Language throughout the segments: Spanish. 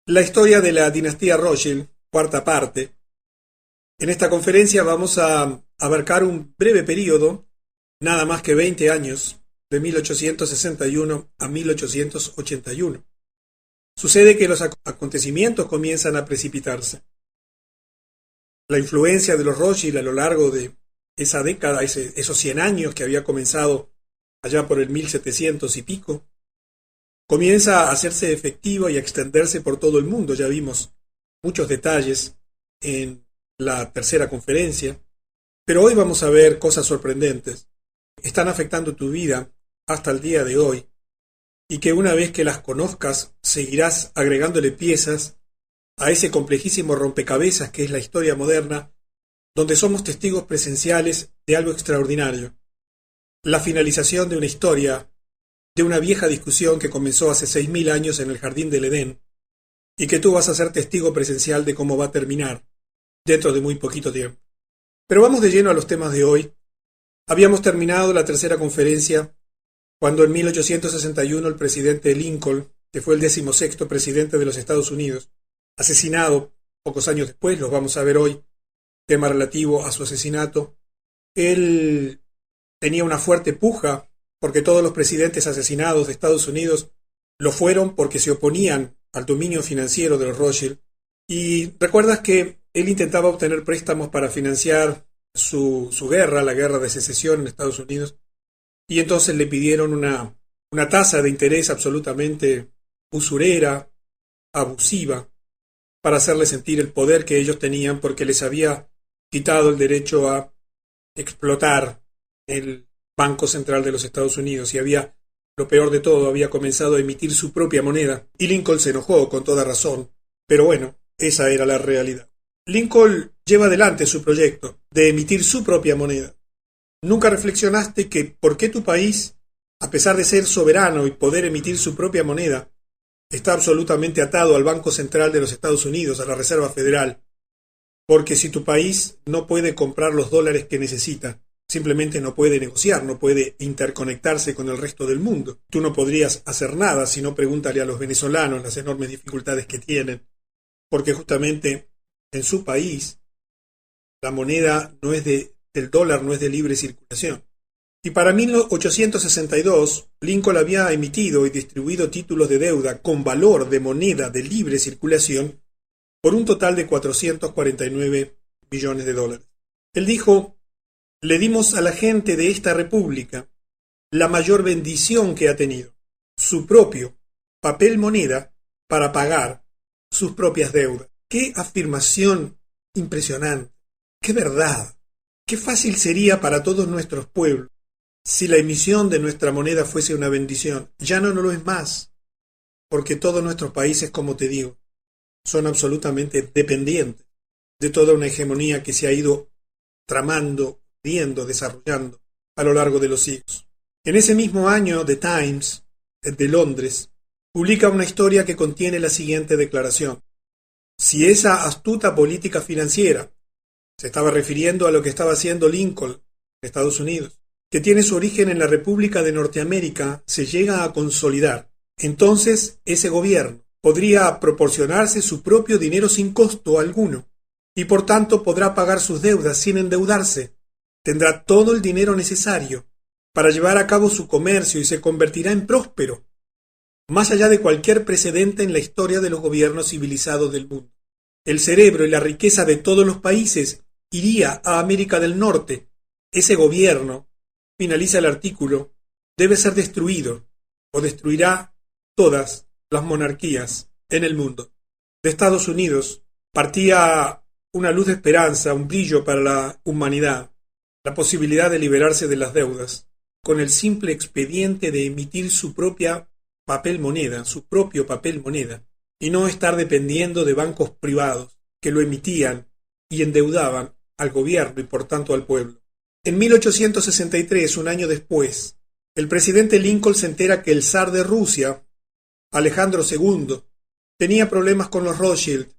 La historia de la dinastía Rothschild, cuarta parte. En esta conferencia vamos a abarcar un breve periodo, nada más que 20 años, de 1861 a 1881. Sucede que los acontecimientos comienzan a precipitarse. La influencia de los Rothschild a lo largo de esa década, esos 100 años que había comenzado allá por el 1700 y pico, comienza a hacerse efectiva y a extenderse por todo el mundo. Ya vimos muchos detalles en la tercera conferencia, pero hoy vamos a ver cosas sorprendentes. Están afectando tu vida hasta el día de hoy, y que una vez que las conozcas, seguirás agregándole piezas a ese complejísimo rompecabezas que es la historia moderna, donde somos testigos presenciales de algo extraordinario. La finalización de una historia, de una vieja discusión que comenzó hace 6.000 años en el Jardín del Edén, y que tú vas a ser testigo presencial de cómo va a terminar dentro de muy poquito tiempo. Pero vamos de lleno a los temas de hoy. Habíamos terminado la tercera conferencia cuando en 1861 el presidente Lincoln, que fue el 16º presidente de los Estados Unidos, asesinado pocos años después, los vamos a ver hoy, tema relativo a su asesinato. Él tenía una fuerte puja porque todos los presidentes asesinados de Estados Unidos lo fueron porque se oponían al dominio financiero de los Rothschild. Y recuerdas que él intentaba obtener préstamos para financiar su guerra, la guerra de secesión en Estados Unidos, y entonces le pidieron una tasa de interés absolutamente usurera, abusiva, para hacerle sentir el poder que ellos tenían porque les había quitado el derecho a explotar el Banco Central de los Estados Unidos y había, lo peor de todo, había comenzado a emitir su propia moneda. Y Lincoln se enojó con toda razón, pero bueno, esa era la realidad. Lincoln lleva adelante su proyecto de emitir su propia moneda. ¿Nunca reflexionaste que por qué tu país, a pesar de ser soberano y poder emitir su propia moneda, está absolutamente atado al Banco Central de los Estados Unidos, a la Reserva Federal? Porque si tu país no puede comprar los dólares que necesita, simplemente no puede negociar, no puede interconectarse con el resto del mundo. Tú no podrías hacer nada, si no pregúntale a los venezolanos las enormes dificultades que tienen, porque justamente en su país la moneda el dólar no es de libre circulación. Y para 1862, Lincoln había emitido y distribuido títulos de deuda con valor de moneda de libre circulación por un total de 449 millones de dólares. Él dijo: le dimos a la gente de esta república la mayor bendición que ha tenido, su propio papel moneda para pagar sus propias deudas. ¡Qué afirmación impresionante! ¡Qué verdad! ¡Qué fácil sería para todos nuestros pueblos si la emisión de nuestra moneda fuese una bendición! Ya no lo es más, porque todos nuestros países, como te digo, son absolutamente dependientes de toda una hegemonía que se ha ido tramando, desarrollando a lo largo de los siglos. En ese mismo año, The Times, de Londres, publica una historia que contiene la siguiente declaración: si esa astuta política financiera, se estaba refiriendo a lo que estaba haciendo Lincoln en Estados Unidos, que tiene su origen en la República de Norteamérica, se llega a consolidar, entonces ese gobierno podría proporcionarse su propio dinero sin costo alguno, y por tanto podrá pagar sus deudas sin endeudarse. Tendrá todo el dinero necesario para llevar a cabo su comercio y se convertirá en próspero, más allá de cualquier precedente en la historia de los gobiernos civilizados del mundo. El cerebro y la riqueza de todos los países iría a América del Norte. Ese gobierno, finaliza el artículo, debe ser destruido o destruirá todas las monarquías en el mundo. De Estados Unidos partía una luz de esperanza, un brillo para la humanidad, la posibilidad de liberarse de las deudas, con el simple expediente de emitir su propia papel moneda, su propio papel moneda, y no estar dependiendo de bancos privados que lo emitían y endeudaban al gobierno y por tanto al pueblo. En 1863, un año después, el presidente Lincoln se entera que el zar de Rusia, Alejandro II, tenía problemas con los Rothschild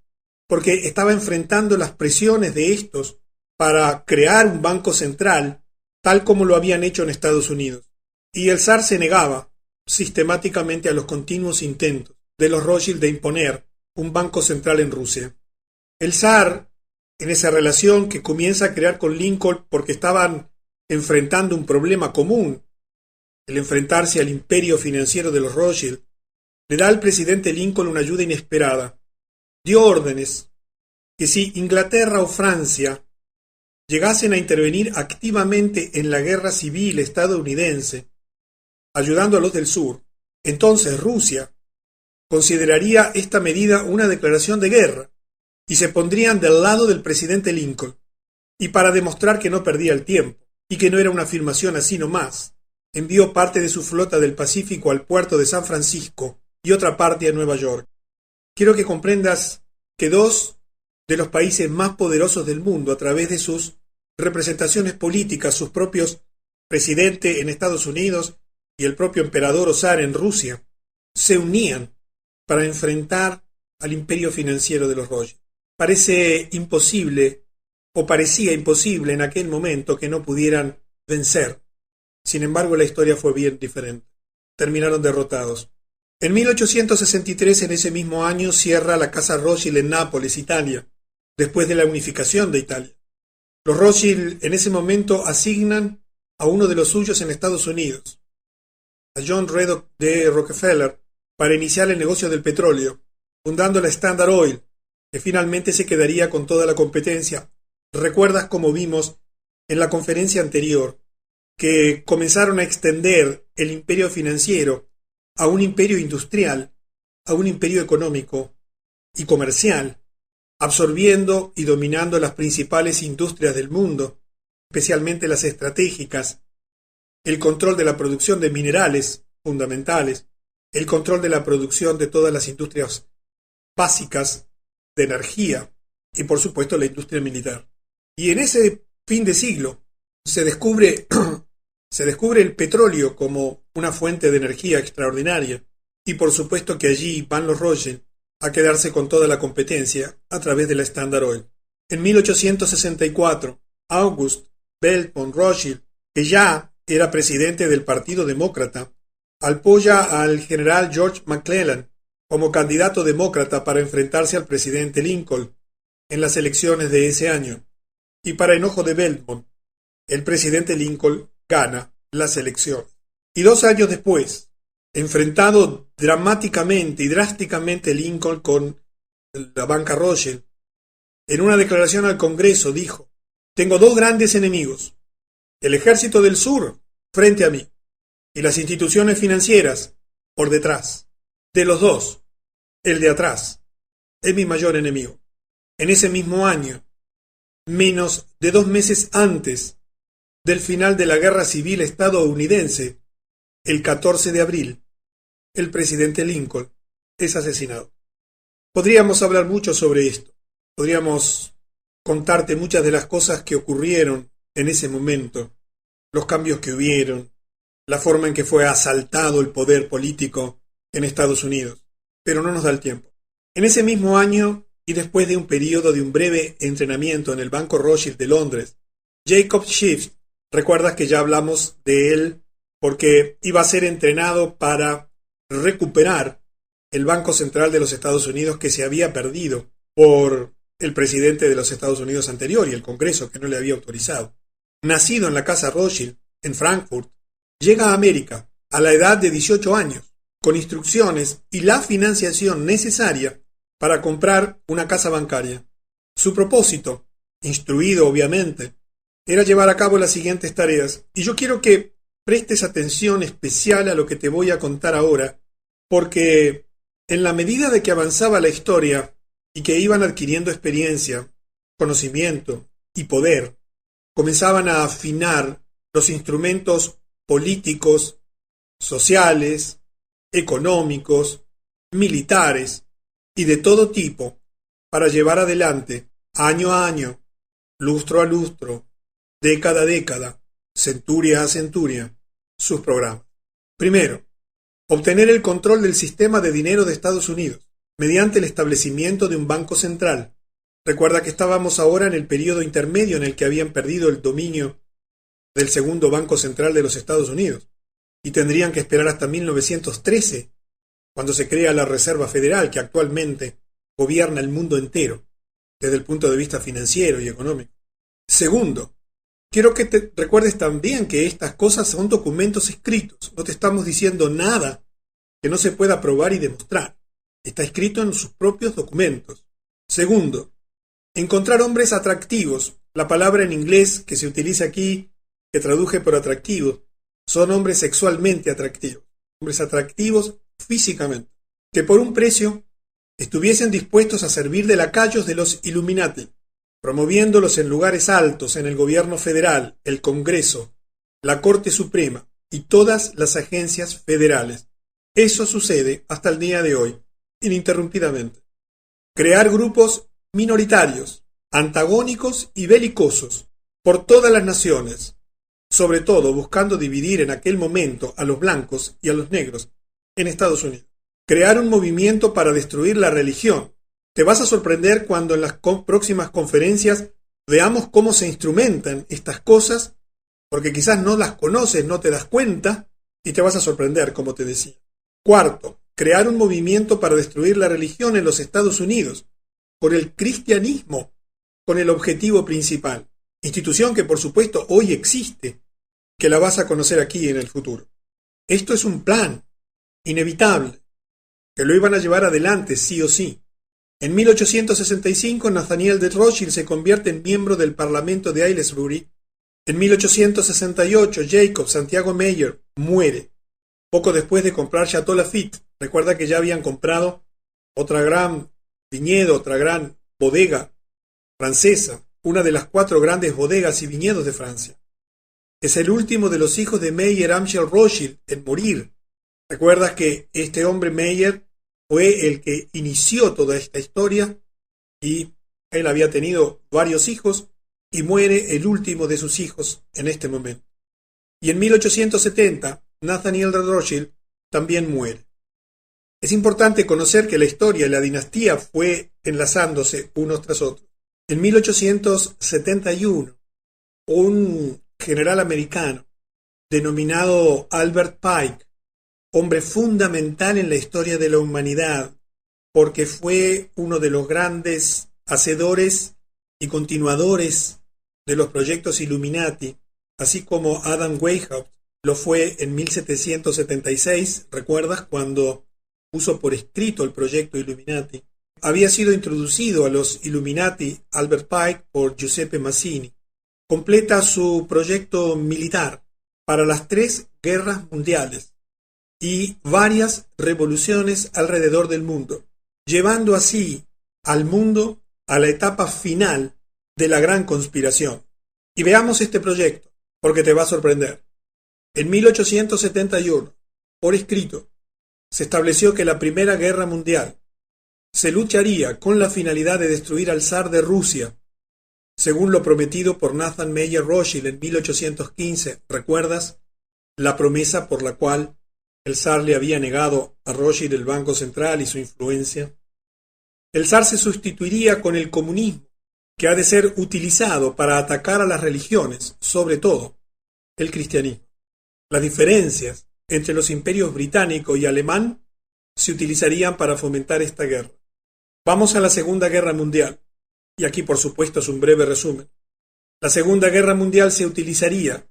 porque estaba enfrentando las presiones de estos para crear un banco central tal como lo habían hecho en Estados Unidos. Y el zar se negaba sistemáticamente a los continuos intentos de los Rothschild de imponer un banco central en Rusia. El zar, en esa relación que comienza a crear con Lincoln porque estaban enfrentando un problema común, el enfrentarse al imperio financiero de los Rothschild, le da al presidente Lincoln una ayuda inesperada. Dio órdenes que si Inglaterra o Francia llegasen a intervenir activamente en la guerra civil estadounidense, ayudando a los del sur, entonces Rusia consideraría esta medida una declaración de guerra y se pondrían del lado del presidente Lincoln. Y para demostrar que no perdía el tiempo y que no era una afirmación así nomás, envió parte de su flota del Pacífico al puerto de San Francisco y otra parte a Nueva York. Quiero que comprendas que dos de los países más poderosos del mundo, a través de sus representaciones políticas, sus propios presidentes en Estados Unidos y el propio emperador o zar en Rusia, se unían para enfrentar al imperio financiero de los Rothschild. Parece imposible, o parecía imposible en aquel momento, que no pudieran vencer. Sin embargo, la historia fue bien diferente. Terminaron derrotados. En 1863, en ese mismo año, cierra la Casa Rothschild en Nápoles, Italia, después de la unificación de Italia. Los Rothschild en ese momento asignan a uno de los suyos en Estados Unidos, a John Reddock de Rockefeller, para iniciar el negocio del petróleo, fundando la Standard Oil, que finalmente se quedaría con toda la competencia. ¿Recuerdas cómo vimos en la conferencia anterior que comenzaron a extender el imperio financiero a un imperio industrial, a un imperio económico y comercial, absorbiendo y dominando las principales industrias del mundo, especialmente las estratégicas, el control de la producción de minerales fundamentales, el control de la producción de todas las industrias básicas de energía y, por supuesto, la industria militar. Y en ese fin de siglo se descubre el petróleo como una fuente de energía extraordinaria y, por supuesto, que allí van los Rothschild a quedarse con toda la competencia a través de la Standard Oil. En 1864, August Belpont Rothschild, que ya era presidente del Partido Demócrata, apoya al general George McClellan como candidato demócrata para enfrentarse al presidente Lincoln en las elecciones de ese año. Y para enojo de Belmont, el presidente Lincoln gana las elecciones. Y 2 años después, enfrentado dramáticamente y drásticamente Lincoln con la banca Rothschild, en una declaración al Congreso dijo: «Tengo 2 grandes enemigos, el ejército del sur frente a mí y las instituciones financieras por detrás. De los 2, el de atrás es mi mayor enemigo». En ese mismo año, menos de 2 meses antes del final de la Guerra Civil estadounidense, el 14 de abril, el presidente Lincoln es asesinado. Podríamos hablar mucho sobre esto. Podríamos contarte muchas de las cosas que ocurrieron en ese momento, los cambios que hubieron, la forma en que fue asaltado el poder político en Estados Unidos, pero no nos da el tiempo. En ese mismo año, y después de un periodo de un breve entrenamiento en el Banco Rothschild de Londres, Jacob Schiff, recuerdas que ya hablamos de él porque iba a ser entrenado para recuperar el Banco Central de los Estados Unidos que se había perdido por el presidente de los Estados Unidos anterior y el Congreso que no le había autorizado. Nacido en la Casa Rothschild, en Frankfurt, llega a América a la edad de 18 años, con instrucciones y la financiación necesaria para comprar una casa bancaria. Su propósito, instruido obviamente, era llevar a cabo las siguientes tareas, y yo quiero que prestes atención especial a lo que te voy a contar ahora, porque en la medida de que avanzaba la historia y que iban adquiriendo experiencia, conocimiento y poder, comenzaban a afinar los instrumentos políticos, sociales, económicos, militares y de todo tipo para llevar adelante, año a año, lustro a lustro, década a década, centuria a centuria, sus programas. Primero, obtener el control del sistema de dinero de Estados Unidos mediante el establecimiento de un banco central. Recuerda que estábamos ahora en el periodo intermedio en el que habían perdido el dominio del segundo Banco Central de los Estados Unidos y tendrían que esperar hasta 1913, cuando se crea la Reserva Federal, que actualmente gobierna el mundo entero, desde el punto de vista financiero y económico. Segundo, quiero que te recuerdes también que estas cosas son documentos escritos. No te estamos diciendo nada que no se pueda probar y demostrar. Está escrito en sus propios documentos. Segundo, encontrar hombres atractivos. La palabra en inglés que se utiliza aquí, que traduje por atractivos, son hombres sexualmente atractivos. Hombres atractivos físicamente, que por un precio estuviesen dispuestos a servir de lacayos de los Illuminati, promoviéndolos en lugares altos en el gobierno federal, el Congreso, la Corte Suprema y todas las agencias federales. Eso sucede hasta el día de hoy, ininterrumpidamente. Crear grupos minoritarios, antagónicos y belicosos por todas las naciones, sobre todo buscando dividir en aquel momento a los blancos y a los negros en Estados Unidos. Crear un movimiento para destruir la religión. Te vas a sorprender cuando en las próximas conferencias veamos cómo se instrumentan estas cosas, porque quizás no las conoces, no te das cuenta, y te vas a sorprender, como te decía. Cuarto, crear un movimiento para destruir la religión en los Estados Unidos, por el cristianismo, con el objetivo principal. Institución que por supuesto hoy existe, que la vas a conocer aquí en el futuro. Esto es un plan inevitable, que lo iban a llevar adelante sí o sí. En 1865, Nathaniel de Rothschild se convierte en miembro del Parlamento de Aylesbury. En 1868, Jacob Santiago Meyer muere, poco después de comprar Chateau Lafite. Recuerda que ya habían comprado otra gran viñedo, otra gran bodega francesa, una de las 4 grandes bodegas y viñedos de Francia. Es el último de los hijos de Meyer Amschel Rothschild en morir. Recuerdas que este hombre Meyer fue el que inició toda esta historia y él había tenido varios hijos y muere el último de sus hijos en este momento. Y en 1870, Nathaniel de Rothschild también muere. Es importante conocer que la historia y la dinastía fue enlazándose unos tras otros. En 1871, un general americano denominado Albert Pike, hombre fundamental en la historia de la humanidad, porque fue uno de los grandes hacedores y continuadores de los proyectos Illuminati, así como Adam Weishaupt lo fue en 1776, ¿recuerdas? Cuando puso por escrito el proyecto Illuminati. Había sido introducido a los Illuminati Albert Pike por Giuseppe Mazzini. Completa su proyecto militar para las 3 guerras mundiales y varias revoluciones alrededor del mundo, llevando así al mundo a la etapa final de la gran conspiración. Y veamos este proyecto, porque te va a sorprender. En 1871, por escrito, se estableció que la Primera Guerra Mundial se lucharía con la finalidad de destruir al zar de Rusia, según lo prometido por Nathan Meyer Rothschild en 1815. ¿Recuerdas? La promesa por la cual el zar le había negado a Rothschild el Banco Central y su influencia. El zar se sustituiría con el comunismo, que ha de ser utilizado para atacar a las religiones, sobre todo el cristianismo. Las diferencias entre los imperios británico y alemán se utilizarían para fomentar esta guerra. Vamos a la Segunda Guerra Mundial, y aquí por supuesto es un breve resumen. La Segunda Guerra Mundial se utilizaría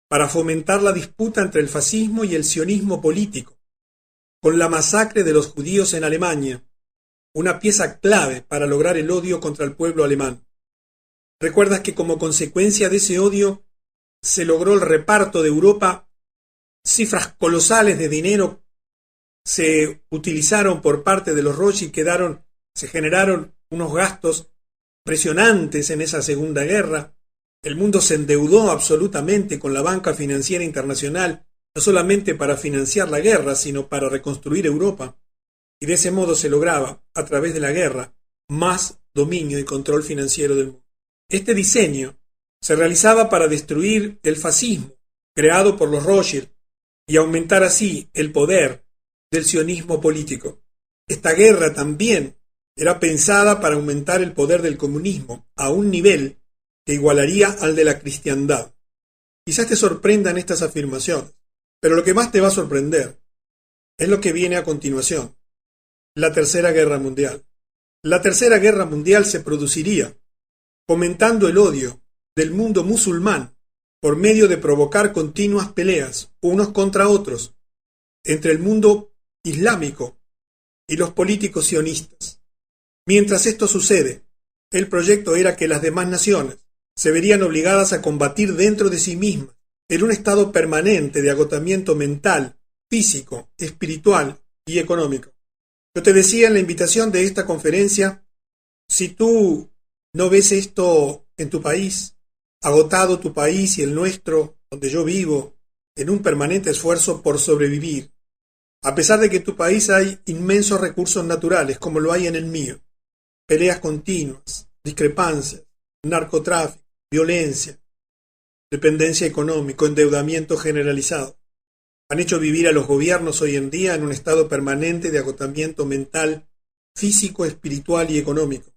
para fomentar la disputa entre el fascismo y el sionismo político, con la masacre de los judíos en Alemania, una pieza clave para lograr el odio contra el pueblo alemán. ¿Recuerdas que como consecuencia de ese odio se logró el reparto de Europa? Cifras colosales de dinero se utilizaron por parte de los Rothschild, se generaron unos gastos impresionantes en esa Segunda Guerra. El mundo se endeudó absolutamente con la banca financiera internacional, no solamente para financiar la guerra, sino para reconstruir Europa. Y de ese modo se lograba, a través de la guerra, más dominio y control financiero del mundo. Este diseño se realizaba para destruir el fascismo, creado por los Rothschild, y aumentar así el poder del sionismo político. Esta guerra también era pensada para aumentar el poder del comunismo a un nivel que igualaría al de la cristiandad. Quizás te sorprendan estas afirmaciones, pero lo que más te va a sorprender es lo que viene a continuación, la Tercera Guerra Mundial. La Tercera Guerra Mundial se produciría, fomentando el odio del mundo musulmán por medio de provocar continuas peleas unos contra otros entre el mundo islámico y los políticos sionistas. Mientras esto sucede, el proyecto era que las demás naciones se verían obligadas a combatir dentro de sí mismas en un estado permanente de agotamiento mental, físico, espiritual y económico. Yo te decía en la invitación de esta conferencia, si tú no ves esto en tu país, agotado tu país y el nuestro, donde yo vivo, en un permanente esfuerzo por sobrevivir, a pesar de que en tu país hay inmensos recursos naturales, como lo hay en el mío, peleas continuas, discrepancias, narcotráfico, violencia, dependencia económica, endeudamiento generalizado, han hecho vivir a los gobiernos hoy en día en un estado permanente de agotamiento mental, físico, espiritual y económico.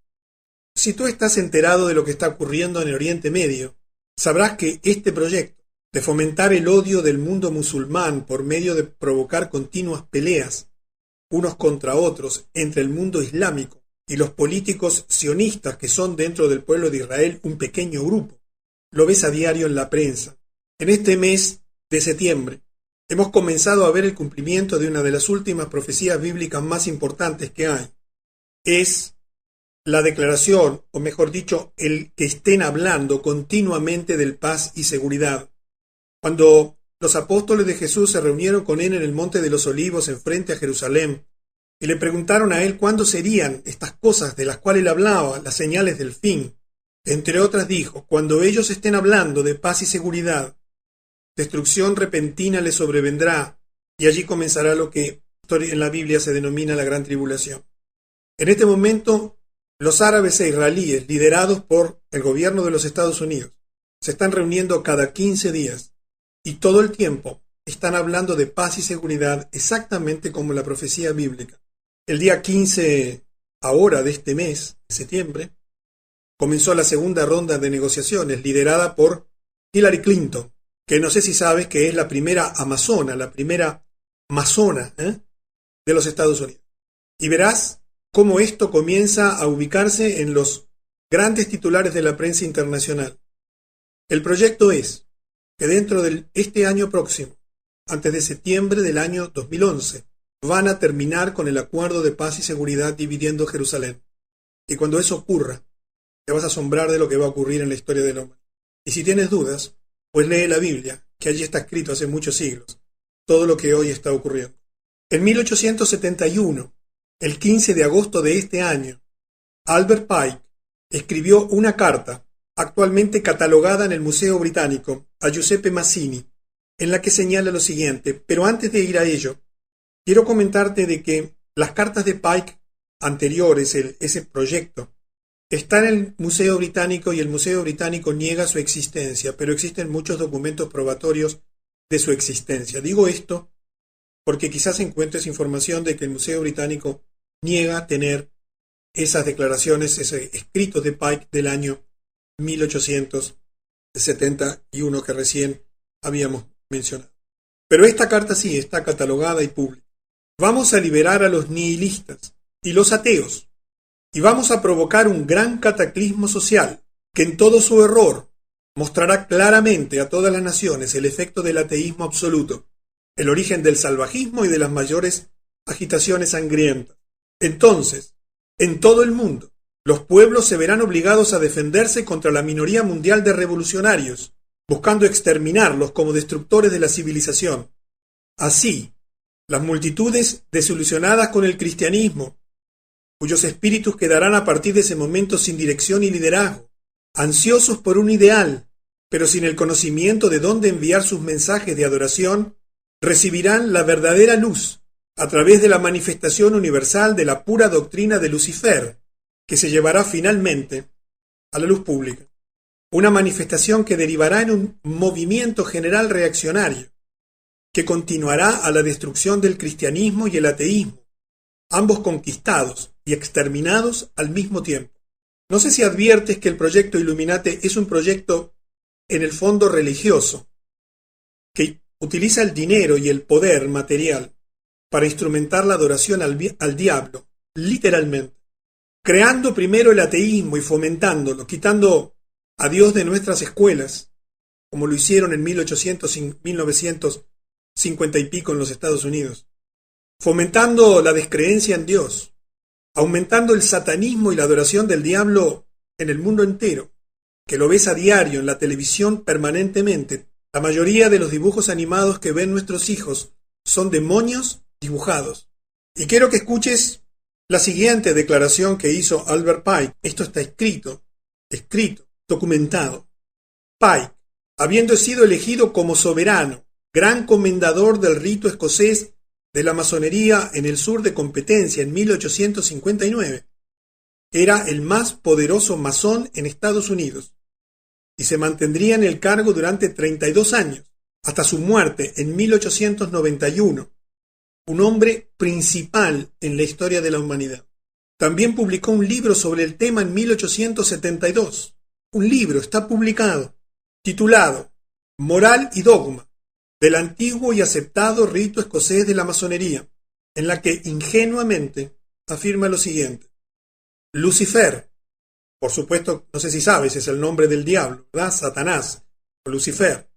Si tú estás enterado de lo que está ocurriendo en el Oriente Medio, sabrás que este proyecto de fomentar el odio del mundo musulmán por medio de provocar continuas peleas unos contra otros entre el mundo islámico y los políticos sionistas que son dentro del pueblo de Israel un pequeño grupo, lo ves a diario en la prensa. En este mes de septiembre hemos comenzado a ver el cumplimiento de una de las últimas profecías bíblicas más importantes que hay. Es la declaración, o mejor dicho, el que estén hablando continuamente del paz y seguridad. Cuando los apóstoles de Jesús se reunieron con él en el Monte de los Olivos enfrente a Jerusalén y le preguntaron a él cuándo serían estas cosas de las cuales él hablaba, las señales del fin, entre otras dijo, cuando ellos estén hablando de paz y seguridad, destrucción repentina les sobrevendrá y allí comenzará lo que en la Biblia se denomina la Gran Tribulación. En este momento, los árabes e israelíes, liderados por el gobierno de los Estados Unidos, se están reuniendo cada 15 días y todo el tiempo están hablando de paz y seguridad exactamente como la profecía bíblica. El día 15 ahora de este mes, de septiembre, comenzó la segunda ronda de negociaciones liderada por Hillary Clinton, que no sé si sabes que es la primera amazona, la primera masona de los Estados Unidos. Y verás cómo esto comienza a ubicarse en los grandes titulares de la prensa internacional. El proyecto es que dentro de este año próximo, antes de septiembre del año 2011, van a terminar con el acuerdo de paz y seguridad dividiendo Jerusalén. Y cuando eso ocurra, te vas a asombrar de lo que va a ocurrir en la historia del hombre. Y si tienes dudas, pues lee la Biblia, que allí está escrito hace muchos siglos, todo lo que hoy está ocurriendo. En 1871, el 15 de agosto de este año, Albert Pike escribió una carta, actualmente catalogada en el Museo Británico, a Giuseppe Mazzini, en la que señala lo siguiente, pero antes de ir a ello, quiero comentarte de que las cartas de Pike anteriores, ese proyecto, está en el Museo Británico y el Museo Británico niega su existencia, pero existen muchos documentos probatorios de su existencia. Digo esto porque quizás encuentres información de que el Museo Británico niega tener esas declaraciones, ese escrito de Pike del año 1871 que recién habíamos mencionado. Pero esta carta sí está catalogada y pública. Vamos a liberar a los nihilistas y los ateos, y vamos a provocar un gran cataclismo social que en todo su error mostrará claramente a todas las naciones el efecto del ateísmo absoluto, el origen del salvajismo y de las mayores agitaciones sangrientas. Entonces, en todo el mundo, los pueblos se verán obligados a defenderse contra la minoría mundial de revolucionarios, buscando exterminarlos como destructores de la civilización. Así, las multitudes desilusionadas con el cristianismo, cuyos espíritus quedarán a partir de ese momento sin dirección y liderazgo, ansiosos por un ideal, pero sin el conocimiento de dónde enviar sus mensajes de adoración, recibirán la verdadera luz a través de la manifestación universal de la pura doctrina de Lucifer, que se llevará finalmente a la luz pública. Una manifestación que derivará en un movimiento general reaccionario, que continuará a la destrucción del cristianismo y el ateísmo, ambos conquistados y exterminados al mismo tiempo. No sé si adviertes que el proyecto Illuminati es un proyecto en el fondo religioso, que utiliza el dinero y el poder material para instrumentar la adoración al diablo, literalmente. creando primero el ateísmo y fomentándolo, quitando a Dios de nuestras escuelas, como lo hicieron en 1950 y pico en los Estados Unidos, fomentando la descreencia en Dios, aumentando el satanismo y la adoración del diablo en el mundo entero, que lo ves a diario en la televisión permanentemente. La mayoría de los dibujos animados que ven nuestros hijos son demonios dibujados. Y quiero que escuches la siguiente declaración que hizo Albert Pike. Esto está escrito, documentado. Pike, habiendo sido elegido como soberano, gran comendador del rito escocés de la masonería en el sur de Competencia en 1859, era el más poderoso masón en Estados Unidos y se mantendría en el cargo durante 32 años, hasta su muerte en 1891, un hombre principal en la historia de la humanidad. También publicó un libro sobre el tema en 1872. Un libro está publicado, titulado Moral y Dogma, del antiguo y aceptado rito escocés de la masonería, en la que ingenuamente afirma lo siguiente. Lucifer, por supuesto, no sé si sabes, es el nombre del diablo, ¿verdad? Satanás, o Lucifer,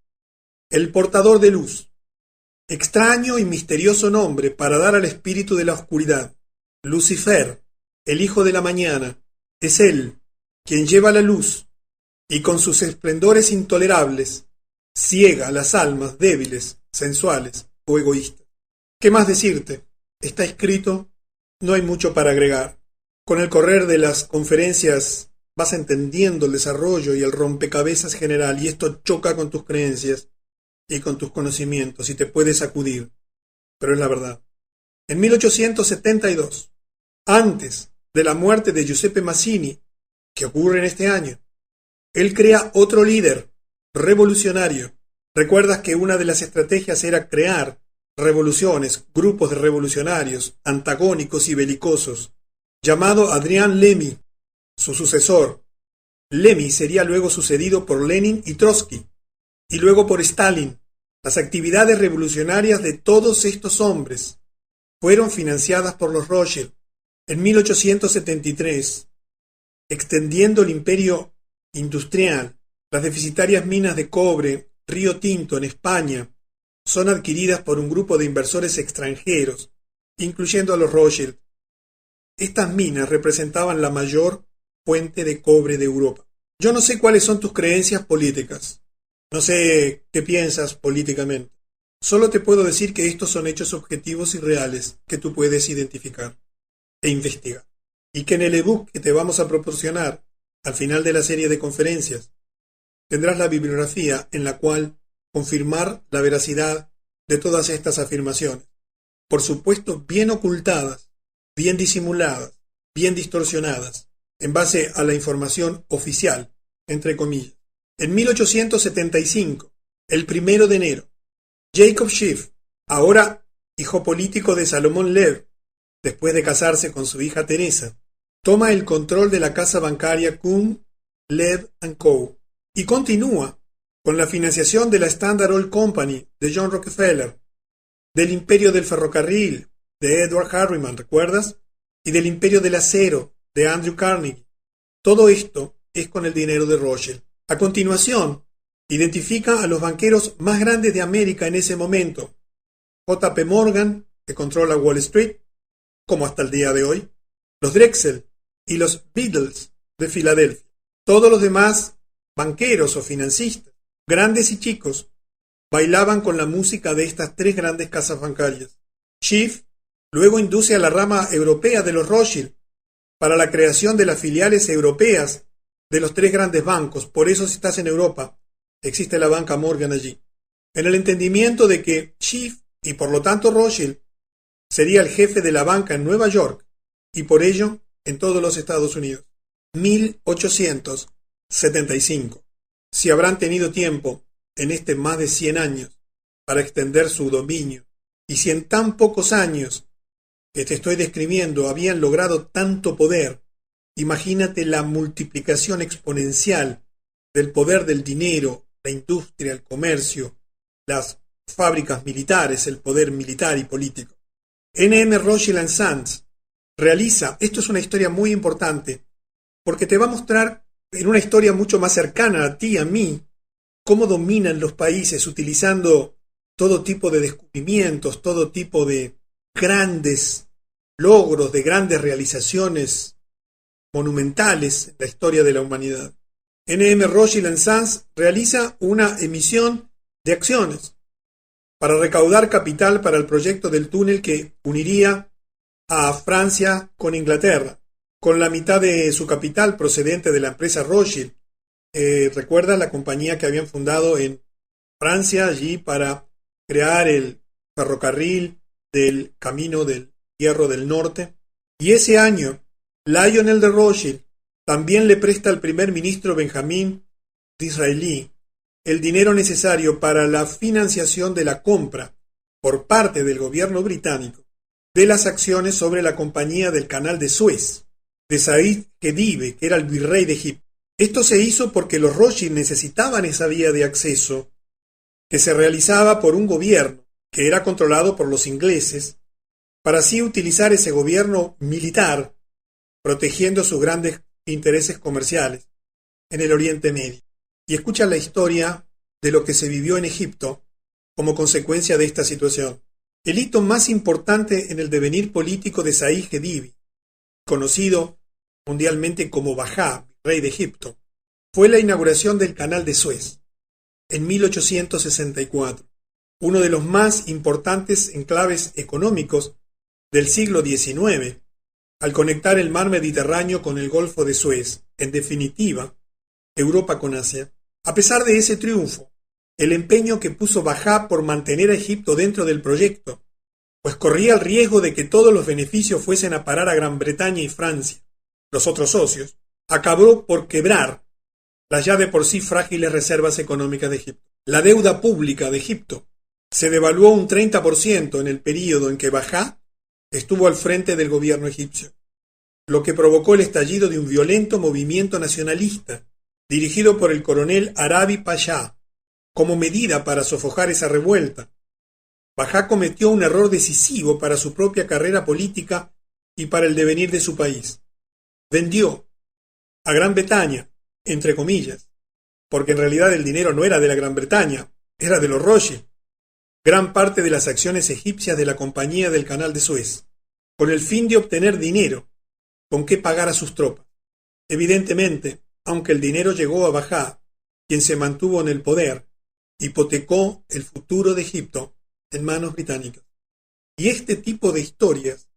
el portador de luz. Extraño y misterioso nombre para dar al espíritu de la oscuridad. Lucifer, el hijo de la mañana, es él quien lleva la luz y con sus esplendores intolerables ciega las almas débiles, sensuales o egoístas. ¿Qué más decirte? Está escrito, no hay mucho para agregar. Con el correr de las conferencias vas entendiendo el desarrollo y el rompecabezas general, y esto choca con tus creencias y con tus conocimientos y te puede sacudir, pero es la verdad. En 1872, antes de la muerte de Giuseppe Mazzini, que ocurre en este año, él crea otro líder revolucionario. ¿Recuerdas que una de las estrategias era crear revoluciones, grupos de revolucionarios antagónicos y belicosos, llamado Adrián Lemy, su sucesor? Lemy sería luego sucedido por Lenin y Trotsky, y luego por Stalin. Las actividades revolucionarias de todos estos hombres fueron financiadas por los Rothschild. En 1873, extendiendo el imperio industrial, las deficitarias minas de cobre Río Tinto en España son adquiridas por un grupo de inversores extranjeros, incluyendo a los Rothschild. Estas minas representaban la mayor fuente de cobre de Europa. Yo no sé cuáles son tus creencias políticas. No sé qué piensas políticamente. Solo te puedo decir que estos son hechos objetivos y reales que tú puedes identificar e investigar. Y que en el ebook que te vamos a proporcionar al final de la serie de conferencias tendrás la bibliografía en la cual confirmar la veracidad de todas estas afirmaciones. Por supuesto, bien ocultadas, bien disimuladas, bien distorsionadas, en base a la información oficial, entre comillas. En 1875, el 1 de enero, Jacob Schiff, ahora hijo político de Salomón Lev, después de casarse con su hija Teresa, toma el control de la casa bancaria Kuhn, Lev & Co. y continúa con la financiación de la Standard Oil Company de John Rockefeller, del imperio del ferrocarril de Edward Harriman, ¿recuerdas? Y del imperio del acero de Andrew Carnegie. Todo esto es con el dinero de Rothschild. A continuación, identifica a los banqueros más grandes de América en ese momento. J. P. Morgan, que controla Wall Street, como hasta el día de hoy, los Drexel y los Beatles de Filadelfia. Todos los demás banqueros o financistas, grandes y chicos, bailaban con la música de estas tres grandes casas bancarias. Schiff luego induce a la rama europea de los Rothschild para la creación de las filiales europeas de los tres grandes bancos. Por eso, si estás en Europa, existe la banca Morgan allí, en el entendimiento de que Schiff y por lo tanto Rothschild sería el jefe de la banca en Nueva York y por ello en todos los Estados Unidos. 1875. Si habrán tenido tiempo en este más de 100 años para extender su dominio, y si en tan pocos años que te estoy describiendo habían logrado tanto poder, imagínate la multiplicación exponencial del poder del dinero, la industria, el comercio, las fábricas militares, el poder militar y político. N.M. Rothschild & Sons realiza, esto es una historia muy importante, porque te va a mostrar en una historia mucho más cercana a ti, a mí, cómo dominan los países utilizando todo tipo de descubrimientos, todo tipo de grandes logros, de grandes realizaciones monumentales en la historia de la humanidad. N.M. Rothschild & Sons realiza una emisión de acciones para recaudar capital para el proyecto del túnel que uniría a Francia con Inglaterra, con la mitad de su capital procedente de la empresa Rothschild. Recuerda la compañía que habían fundado en Francia allí para crear el ferrocarril del Camino del Hierro del Norte. Y ese año, Lionel de Rothschild también le presta al primer ministro Benjamin Disraeli el dinero necesario para la financiación de la compra por parte del gobierno británico de las acciones sobre la Compañía del Canal de Suez, de Said Khedive, que era el virrey de Egipto. Esto se hizo porque los Rothschild necesitaban esa vía de acceso que se realizaba por un gobierno que era controlado por los ingleses, para así utilizar ese gobierno militar protegiendo sus grandes intereses comerciales en el Oriente Medio. Y escucha la historia de lo que se vivió en Egipto como consecuencia de esta situación. El hito más importante en el devenir político de Said Khedive, conocido mundialmente como Bajá, rey de Egipto, fue la inauguración del Canal de Suez en 1864, uno de los más importantes enclaves económicos del siglo XIX, al conectar el mar Mediterráneo con el Golfo de Suez, en definitiva, Europa con Asia. A pesar de ese triunfo, el empeño que puso Bajá por mantener a Egipto dentro del proyecto, pues corría el riesgo de que todos los beneficios fuesen a parar a Gran Bretaña y Francia, los otros socios, acabó por quebrar las ya de por sí frágiles reservas económicas de Egipto. La deuda pública de Egipto se devaluó un 30% en el período en que Bajá estuvo al frente del gobierno egipcio, lo que provocó el estallido de un violento movimiento nacionalista dirigido por el coronel Arabi Pasha. Como medida para sofocar esa revuelta, Bajá cometió un error decisivo para su propia carrera política y para el devenir de su país. Vendió a Gran Bretaña, entre comillas, porque en realidad el dinero no era de la Gran Bretaña, era de los Rothschild, gran parte de las acciones egipcias de la Compañía del Canal de Suez, con el fin de obtener dinero con que pagar a sus tropas. Evidentemente, aunque el dinero llegó a Bajá, quien se mantuvo en el poder, hipotecó el futuro de Egipto en manos británicas. Y este tipo de historias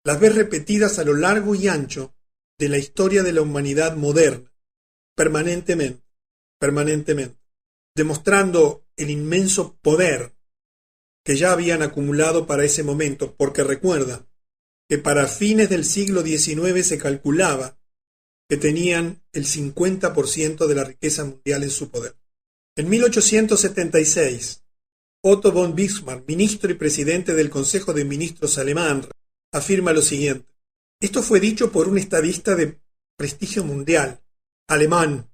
las ves repetidas a lo largo y ancho de la historia de la humanidad moderna, permanentemente, demostrando el inmenso poder que ya habían acumulado para ese momento, porque recuerda que para fines del siglo XIX se calculaba que tenían el 50% de la riqueza mundial en su poder. En 1876, Otto von Bismarck, ministro y presidente del Consejo de Ministros alemán, afirma lo siguiente. Esto fue dicho por un estadista de prestigio mundial, alemán,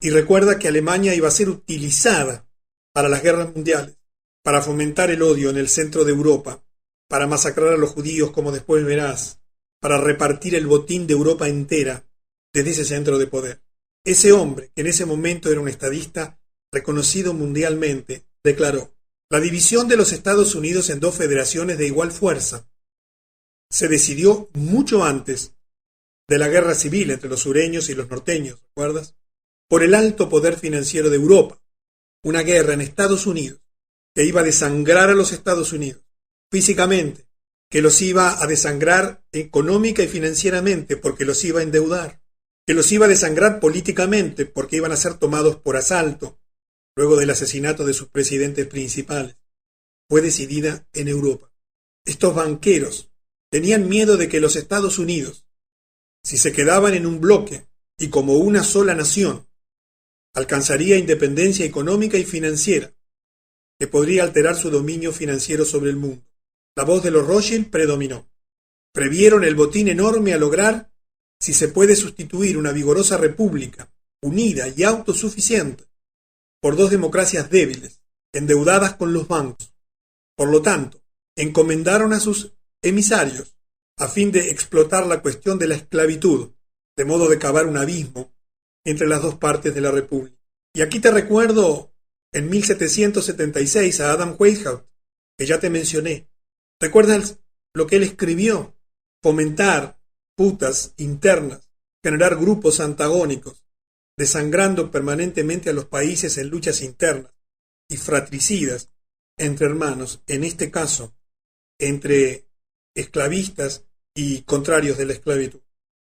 y recuerda que Alemania iba a ser utilizada para las guerras mundiales, para fomentar el odio en el centro de Europa, para masacrar a los judíos, como después verás, para repartir el botín de Europa entera desde ese centro de poder. Ese hombre, que en ese momento era un estadista reconocido mundialmente, declaró: la división de los Estados Unidos en dos federaciones de igual fuerza se decidió mucho antes de la guerra civil entre los sureños y los norteños, ¿recuerdas? Por el alto poder financiero de Europa. Una guerra en Estados Unidos que iba a desangrar a los Estados Unidos físicamente, que los iba a desangrar económica y financieramente porque los iba a endeudar, que los iba a desangrar políticamente porque iban a ser tomados por asalto luego del asesinato de sus presidentes principales, fue decidida en Europa. Estos banqueros tenían miedo de que los Estados Unidos, si se quedaban en un bloque y como una sola nación, alcanzaría independencia económica y financiera, que podría alterar su dominio financiero sobre el mundo. La voz de los Rothschild predominó. Previeron el botín enorme a lograr si se puede sustituir una vigorosa república, unida y autosuficiente, por dos democracias débiles, endeudadas con los bancos. Por lo tanto, encomendaron a sus emisarios a fin de explotar la cuestión de la esclavitud, de modo de cavar un abismo entre las dos partes de la República. Y aquí te recuerdo en 1776 a Adam Weishaupt, que ya te mencioné. ¿Recuerdas lo que él escribió? Fomentar putas internas, generar grupos antagónicos, desangrando permanentemente a los países en luchas internas y fratricidas entre hermanos, en este caso, entre esclavistas y contrarios de la esclavitud.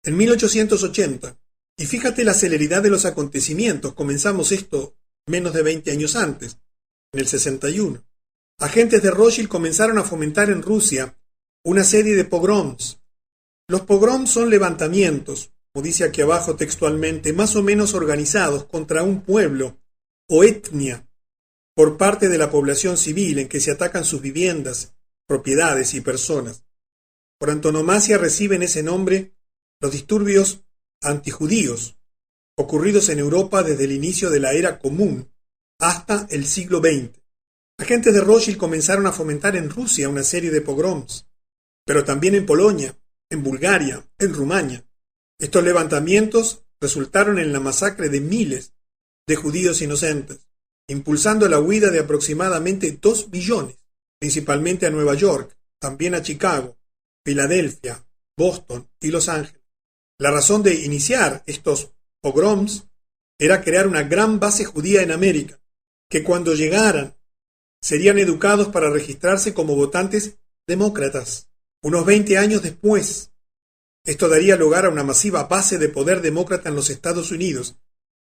En 1880, y fíjate la celeridad de los acontecimientos, comenzamos esto menos de 20 años antes, en el 61. Agentes de Rothschild comenzaron a fomentar en Rusia una serie de pogroms. Los pogroms son levantamientos, como dice aquí abajo textualmente, más o menos organizados contra un pueblo o etnia por parte de la población civil en que se atacan sus viviendas, propiedades y personas. Por antonomasia reciben ese nombre los disturbios antijudíos, ocurridos en Europa desde el inicio de la era común hasta el siglo XX. Agentes de Rothschild comenzaron a fomentar en Rusia una serie de pogroms, pero también en Polonia, en Bulgaria, en Rumania. Estos levantamientos resultaron en la masacre de miles de judíos inocentes, impulsando la huida de aproximadamente 2 millones, principalmente a Nueva York, también a Chicago, Filadelfia, Boston y Los Ángeles. La razón de iniciar estos pogroms era crear una gran base judía en América, que cuando llegaran serían educados para registrarse como votantes demócratas. Unos 20 años después, esto daría lugar a una masiva base de poder demócrata en los Estados Unidos,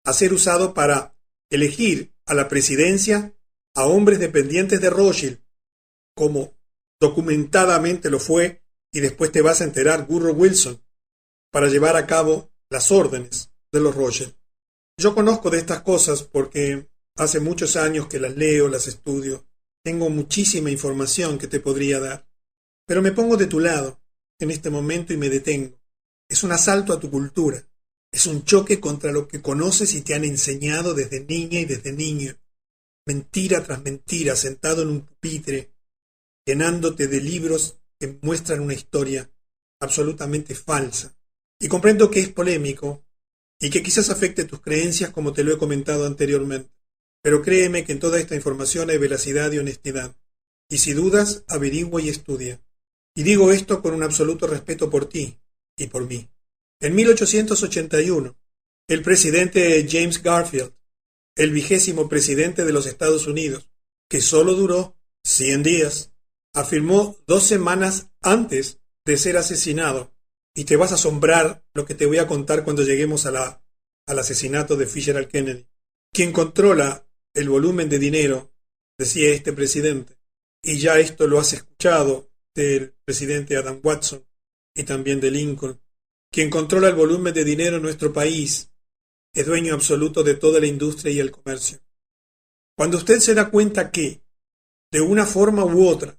a ser usado para elegir a la presidencia a hombres dependientes de Rothschild, como documentadamente lo fue, y después te vas a enterar, Woodrow Wilson, para llevar a cabo las órdenes de los Rothschild. Yo conozco de estas cosas porque hace muchos años que las leo, las estudio, tengo muchísima información que te podría dar, pero me pongo de tu lado en este momento y me detengo. Es un asalto a tu cultura, es un choque contra lo que conoces y te han enseñado desde niña y desde niño, mentira tras mentira, sentado en un pupitre, llenándote de libros que muestran una historia absolutamente falsa. Y comprendo que es polémico y que quizás afecte tus creencias como te lo he comentado anteriormente, pero créeme que en toda esta información hay veracidad y honestidad. Y si dudas, averigua y estudia. Y digo esto con un absoluto respeto por ti y por mí. En 1881, el presidente James Garfield, el 20º presidente de los Estados Unidos, que solo duró 100 días, afirmó 2 semanas antes de ser asesinado, y te vas a asombrar lo que te voy a contar cuando lleguemos al asesinato de Fisher al Kennedy. Quien controla el volumen de dinero, decía este presidente, y ya esto lo has escuchado del presidente Adam Watson y también de Lincoln, quien controla el volumen de dinero en nuestro país es dueño absoluto de toda la industria y el comercio. Cuando usted se da cuenta que, de una forma u otra,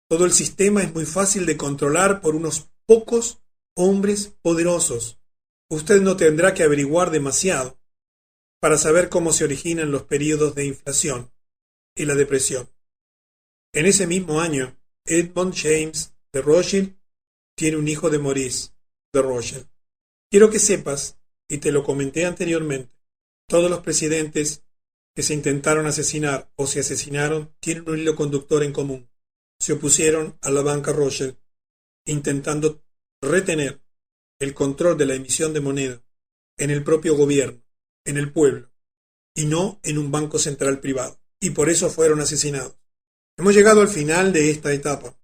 todo el sistema es muy fácil de controlar por unos pocos hombres poderosos, usted no tendrá que averiguar demasiado para saber cómo se originan los períodos de inflación y la depresión. En ese mismo año, Edmund James de Rothschild tiene un hijo de Maurice de Rothschild. Quiero que sepas, y te lo comenté anteriormente, todos los presidentes que se intentaron asesinar o se asesinaron tienen un hilo conductor en común. Se opusieron a la banca Rothschild, intentando retener el control de la emisión de moneda en el propio gobierno, en el pueblo, y no en un banco central privado. Y por eso fueron asesinados. Hemos llegado al final de esta etapa.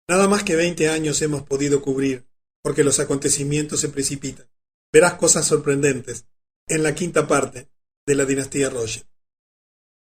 Nada más que 20 años hemos podido cubrir, porque los acontecimientos se precipitan. Verás cosas sorprendentes en la 5ª parte de la dinastía Rothschild.